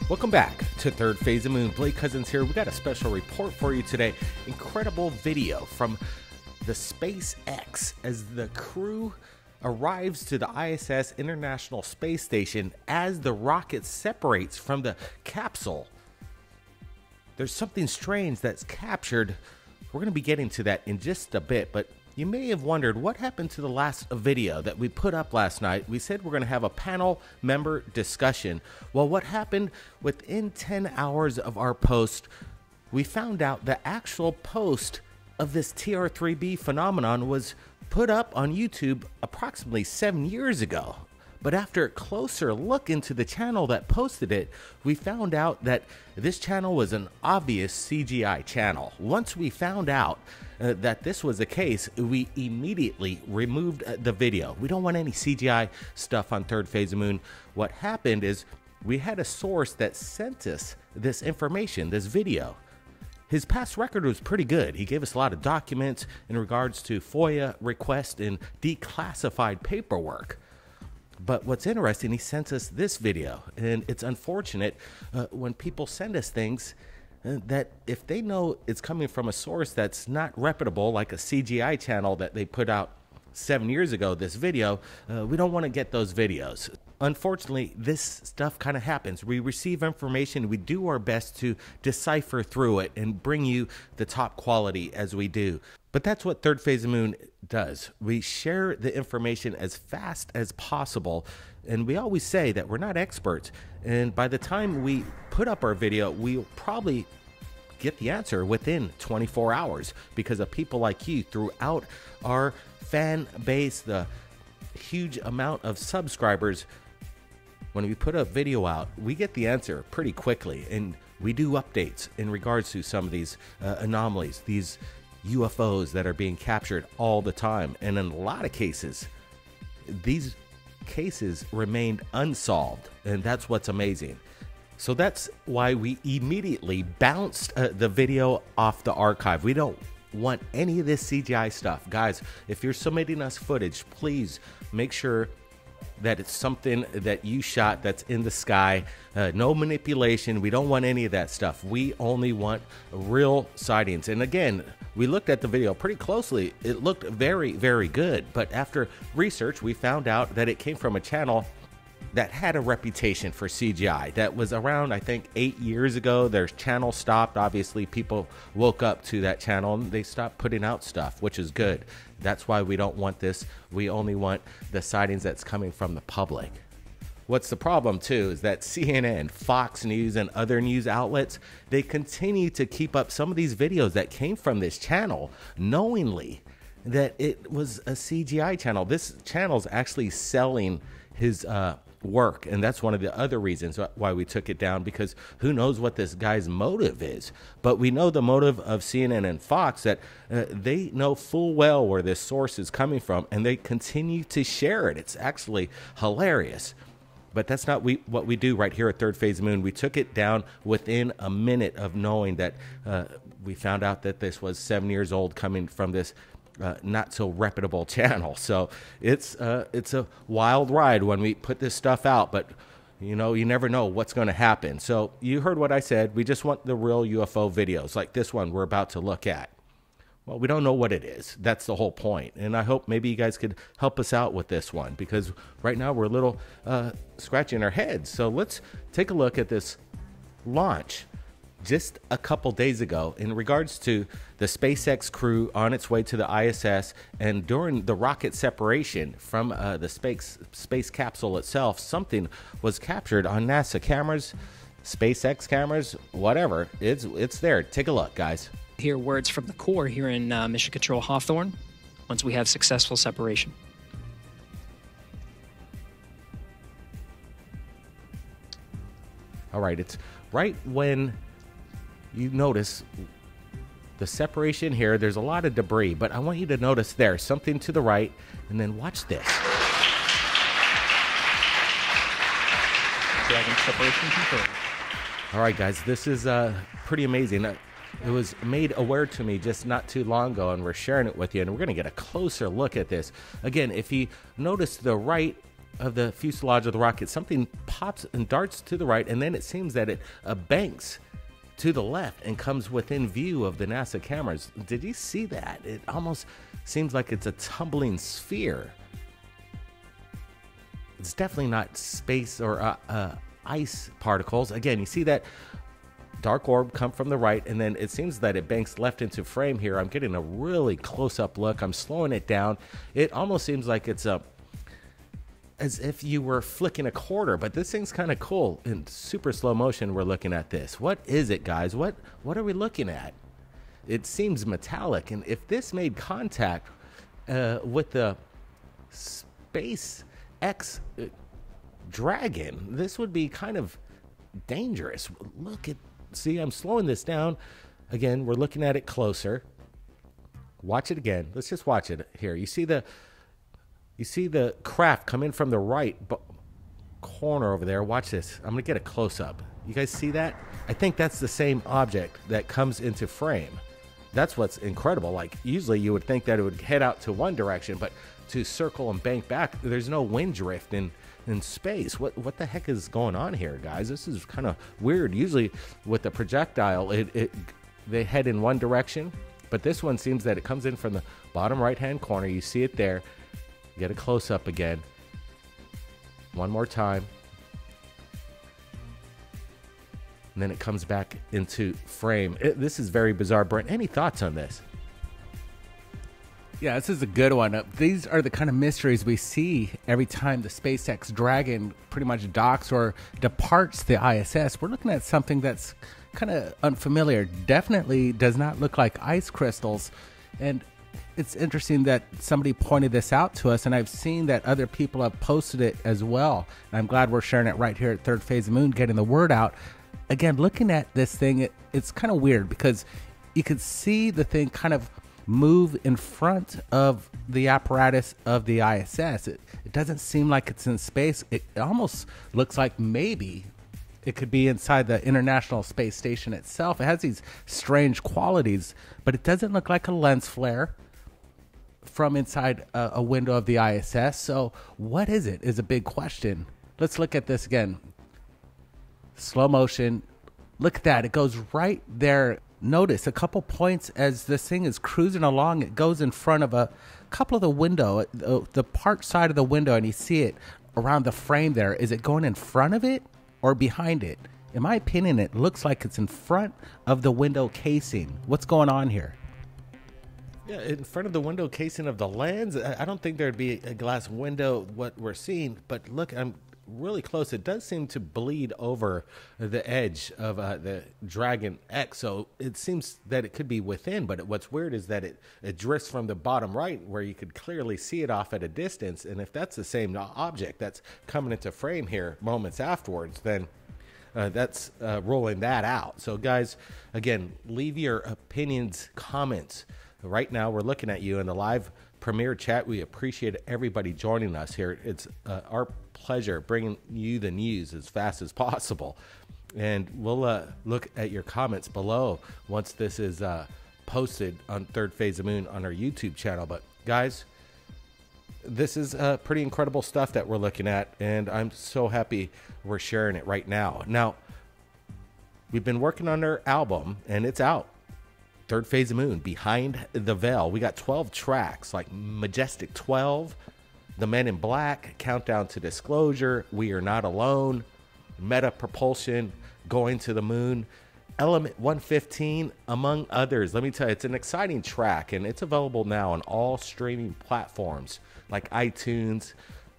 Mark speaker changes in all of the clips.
Speaker 1: Welcome back to Third Phase of Moon. Blake Cousins here. We got a special report for you today. Incredible video from the SpaceX as the crew arrives to the ISS International Space Station as the rocket separates from the capsule. There's something strange that's captured. We're going to be getting to that in just a bit, but you may have wondered what happened to the last video that we put up last night. We said we're going to have a panel member discussion. Well, what happened within 10 hours of our post, we found out the actual post of this TR3B phenomenon was put up on YouTube approximately 7 years ago. But after a closer look into the channel that posted it, we found out that this channel was an obvious CGI channel. Once we found out that this was the case, we immediately removed the video. We don't want any CGI stuff on Third Phase of Moon. What happened is we had a source that sent us this information, this video. His past record was pretty good. He gave us a lot of documents in regards to FOIA requests and declassified paperwork. But what's interesting, he sent us this video, and it's unfortunate when people send us things that if they know it's coming from a source that's not reputable, like a CGI channel that they put out 7 years ago, this video, we don't want to get those videos. Unfortunately, this stuff kind of happens. We receive information, we do our best to decipher through it and bring you the top quality as we do. But that's what Third Phase of Moon does. We share the information as fast as possible, and we always say that we're not experts, and by the time we put up our video, we'll probably get the answer within 24 hours because of people like you throughout our fan base, the huge amount of subscribers. When we put a video out, we get the answer pretty quickly, and we do updates in regards to some of these anomalies, these UFOs that are being captured all the time. And in a lot of cases, these cases remained unsolved, and that's what's amazing. So that's why we immediately bounced the video off the archive. We don't want any of this CGI stuff. Guys, if you're submitting us footage, please make sure that it's something that you shot that's in the sky. No manipulation. We don't want any of that stuff. We only want real sightings. And again, we looked at the video pretty closely. It looked very, very good. But after research, we found out that it came from a channel that had a reputation for CGI. That was around, I think, 8 years ago. Their channel stopped. Obviously, people woke up to that channel and they stopped putting out stuff, which is good. That's why we don't want this. We only want the sightings that's coming from the public. What's the problem too is that CNN, Fox News, and other news outlets, they continue to keep up some of these videos that came from this channel knowingly that it was a CGI channel. This channel's actually selling his work, and that's one of the other reasons why we took it down, because who knows what this guy's motive is. But we know the motive of CNN and Fox, that they know full well where this source is coming from, and they continue to share it. It's actually hilarious. But that's not what we do right here at Third Phase of Moon. We took it down within a minute of knowing that we found out that this was 7 years old, coming from this not so reputable channel. So it's a wild ride when we put this stuff out, but you know, you never know what's going to happen. So you heard what I said. We just want the real UFO videos like this one we're about to look at. Well, we don't know what it is. That's the whole point. And I hope maybe you guys could help us out with this one, because right now we're a little scratching our heads. So let's take a look at this launch just a couple days ago in regards to the SpaceX crew on its way to the ISS, and during the rocket separation from the space capsule itself, something was captured on NASA cameras, SpaceX cameras, whatever. It's there. Take a look, guys.
Speaker 2: Hear words from the core here in Mission Control Hawthorne once we have successful separation.
Speaker 1: All right, it's right when you notice the separation here. There's a lot of debris, but I want you to notice there's something to the right, and then watch this.
Speaker 2: DragonX separation confirmed.
Speaker 1: All right, guys, this is pretty amazing. It was made aware to me just not too long ago, and we're sharing it with you, and we're going to get a closer look at this. Again, if you notice the right of the fuselage of the rocket, something pops and darts to the right, and then it seems that it banks to the left and comes within view of the NASA cameras. Did you see that? It almost seems like it's a tumbling sphere. It's definitely not space or ice particles. Again, you see that dark orb come from the right, and then it seems that it banks left into frame here. I'm getting a really close-up look. I'm slowing it down. It almost seems like it's as if you were flicking a quarter, but this thing's kind of cool. In super slow motion, we're looking at this. What is it, guys? What are we looking at? It seems metallic, and if this made contact with the SpaceX Dragon, this would be kind of dangerous. See, I'm slowing this down. Again, we're looking at it closer. Watch it again. Let's just watch it here. You see the craft come in from the right corner over there. Watch this. I'm going to get a close-up. You guys see that? I think that's the same object that comes into frame. That's what's incredible. Like, usually you would think that it would head out to one direction, but to circle and bank back, there's no wind drift in space. What the heck is going on here, guys? This is kind of weird. Usually with the projectile, they head in one direction, but this one seems that it comes in from the bottom right-hand corner. You see it there. Get a close-up again. One more time. And then it comes back into frame. This is very bizarre. Brent, any thoughts on this?
Speaker 3: Yeah, this is a good one. These are the kind of mysteries we see every time the SpaceX Dragon pretty much docks or departs the ISS. We're looking at something that's kind of unfamiliar. Definitely does not look like ice crystals. And it's interesting that somebody pointed this out to us, and I've seen that other people have posted it as well. And I'm glad we're sharing it right here at Third Phase of Moon, getting the word out. Again, looking at this thing, it's kind of weird because you could see the thing kind of move in front of the apparatus of the ISS. It doesn't seem like it's in space. It almost looks like maybe it could be inside the International Space Station itself. It has these strange qualities, but it doesn't look like a lens flare from inside a window of the ISS. So what is it is a big question. Let's look at this again. Slow motion. Look at that. It goes right there. Notice a couple points as this thing is cruising along. It goes in front of a couple of the window, the part side of the window, and you see it around the frame there. Is it going in front of it or behind it? In my opinion, it looks like it's in front of the window casing. What's going on here?
Speaker 1: Yeah, in front of the window casing of the lens. I don't think there'd be a glass window, what we're seeing, but look, I'm really close. It does seem to bleed over the edge of the DragonX, so it seems that it could be within, but what's weird is that it drifts from the bottom right where you could clearly see it off at a distance, and if that's the same object that's coming into frame here moments afterwards, then that's rolling that out. So guys, again, leave your opinions, comments. Right now we're looking at you in the live premiere chat. We appreciate everybody joining us here. It's our pleasure bringing you the news as fast as possible, and we'll look at your comments below once this is posted on Third Phase of Moon on our YouTube channel. But guys, this is pretty incredible stuff that we're looking at, and I'm so happy we're sharing it right now. Now, we've been working on our album, and it's out. Third Phase of Moon, Behind the Veil. We got 12 tracks, like Majestic 12, The Men in Black, Countdown to Disclosure, We Are Not Alone, Meta Propulsion, Going to the Moon, Element 115, among others. Let me tell you, it's an exciting track, and it's available now on all streaming platforms like iTunes,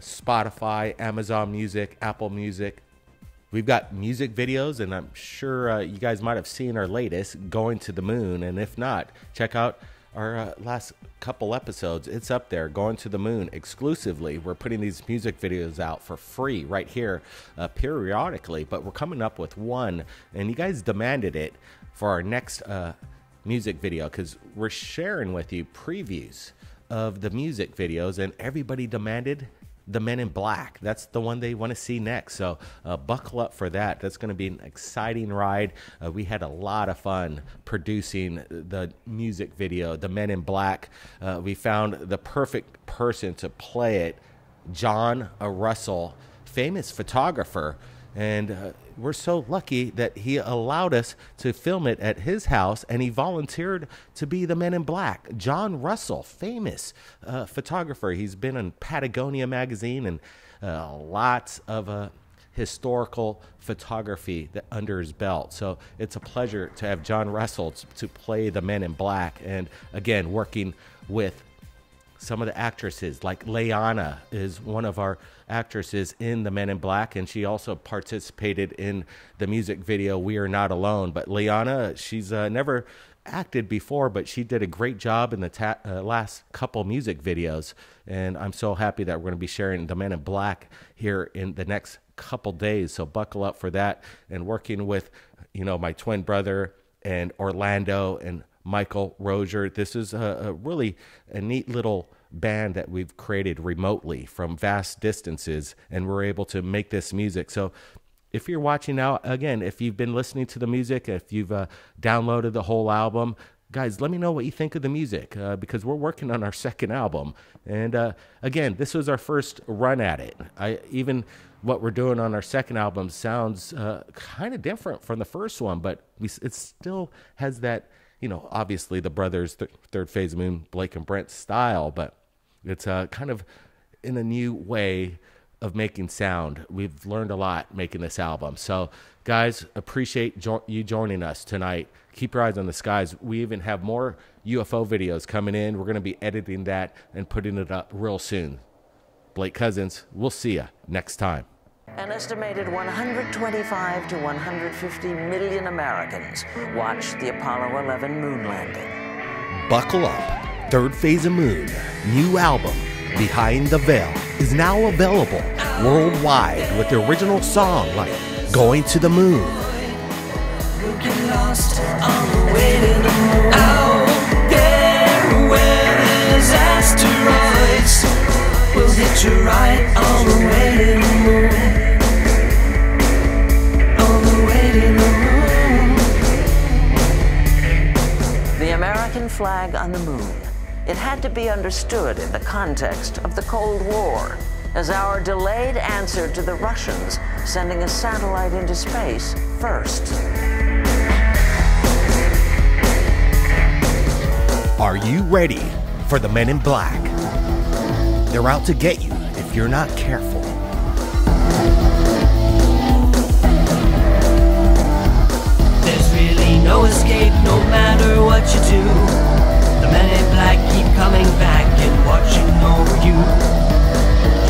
Speaker 1: Spotify, Amazon Music, Apple Music. We've got music videos, and I'm sure you guys might have seen our latest, Going to the Moon. And if not, check out our last couple episodes. It's up there, Going to the Moon exclusively. We're putting these music videos out for free right here periodically, but we're coming up with one, and you guys demanded it for our next music video because we're sharing with you previews of the music videos, and everybody demanded the Men in Black. That's the one they want to see next. So buckle up for that. That's going to be an exciting ride. We had a lot of fun producing the music video, the Men in Black. We found the perfect person to play it John Russell, famous photographer. And we're so lucky that he allowed us to film it at his house, and he volunteered to be the Men in Black. John Russell, famous photographer. He's been in Patagonia magazine and lots of historical photography under his belt. So it's a pleasure to have John Russell to play the Men in Black. And again, working with some of the actresses, like Leanna is one of our actresses in the Men in Black, and she also participated in the music video We Are Not Alone. But Leanna, she's never acted before, but she did a great job in the last couple music videos, and I'm so happy that we're going to be sharing the Men in Black here in the next couple days. So buckle up for that. And working with, you know, my twin brother and Orlando and Michael Rozier. This is a really a neat little band that we've created remotely from vast distances, and we're able to make this music. So if you're watching now, again, if you've been listening to the music, if you've downloaded the whole album, guys, let me know what you think of the music, because we're working on our second album. And again, this was our first run at it. Even what we're doing on our second album sounds kind of different from the first one, but it still has that, you know, obviously the brothers, Third Phase of Moon, Blake and Brent style, but it's kind of in a new way of making sound. We've learned a lot making this album. So guys, appreciate you joining us tonight. Keep your eyes on the skies. We even have more UFO videos coming in. We're going to be editing that and putting it up real soon. Blake Cousins, we'll see you next time.
Speaker 4: An estimated 125 to 150 million Americans watched the Apollo 11 moon landing.
Speaker 1: Buckle up. Third Phase of Moon, new album, Behind the Veil, is now available worldwide with the original song like Going to the Moon.
Speaker 5: We'll get lost on the way to the moon. Out there where there's asteroids, we'll hitch a ride on the way to the moon. On the way to the moon.
Speaker 4: The American flag on the moon. It had to be understood in the context of the Cold War as our delayed answer to the Russians sending a satellite into space first.
Speaker 1: Are you ready for the Men in Black? They're out to get you if you're not careful.
Speaker 5: There's really no escape no matter what you do. The Men in Black keep coming back and watching over you.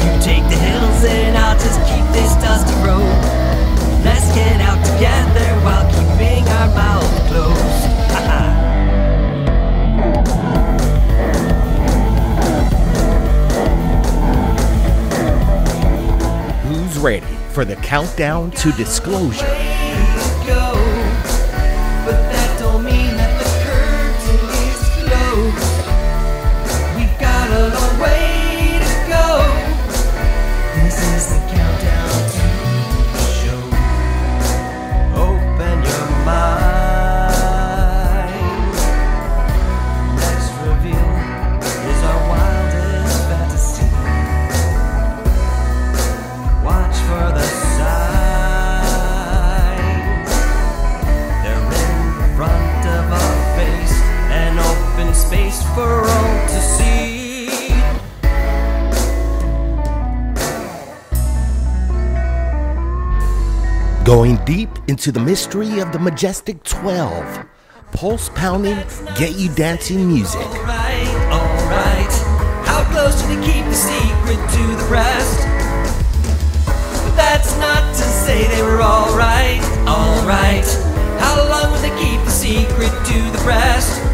Speaker 5: You take the hills and I'll just keep this dusty road. Let's get out together while keeping our mouths closed.
Speaker 1: Who's ready for the countdown to disclosure?
Speaker 5: But that don't mean that the curtain is closed. We've got a long way to go. This is the countdown to the show. Open your mind. Next reveal is our wildest fantasy. Watch for the signs. They're in front of our face, an open space for all to see.
Speaker 1: Going deep into the mystery of the Majestic 12. Pulse pounding, get you dancing music.
Speaker 5: Alright. How close do they keep the secret to the breast? But that's not to say they were alright. Alright. How long will they keep the secret to the breast?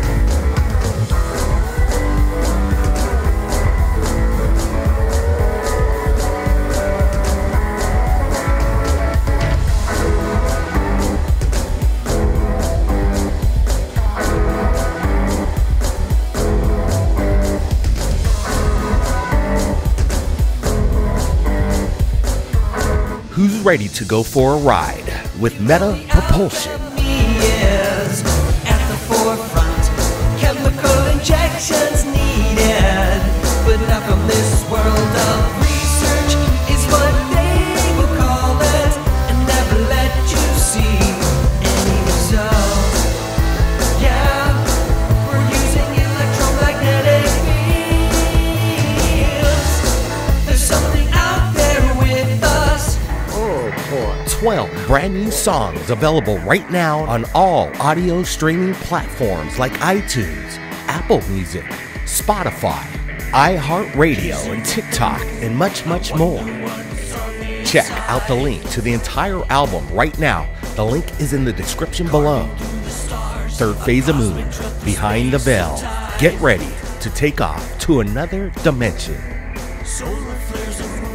Speaker 1: Who's ready to go for a ride with Meta Propulsion?
Speaker 5: Is at the forefront. Chemical injections needed, but not from this world of research.
Speaker 1: 12 brand new songs available right now on all audio streaming platforms like iTunes, Apple Music, Spotify, iHeartRadio, and TikTok, and much, much more. Check out the link to the entire album right now. The link is in the description below. Third Phase of Moon, Behind the Veil. Get ready to take off to another dimension.
Speaker 5: Solar flares of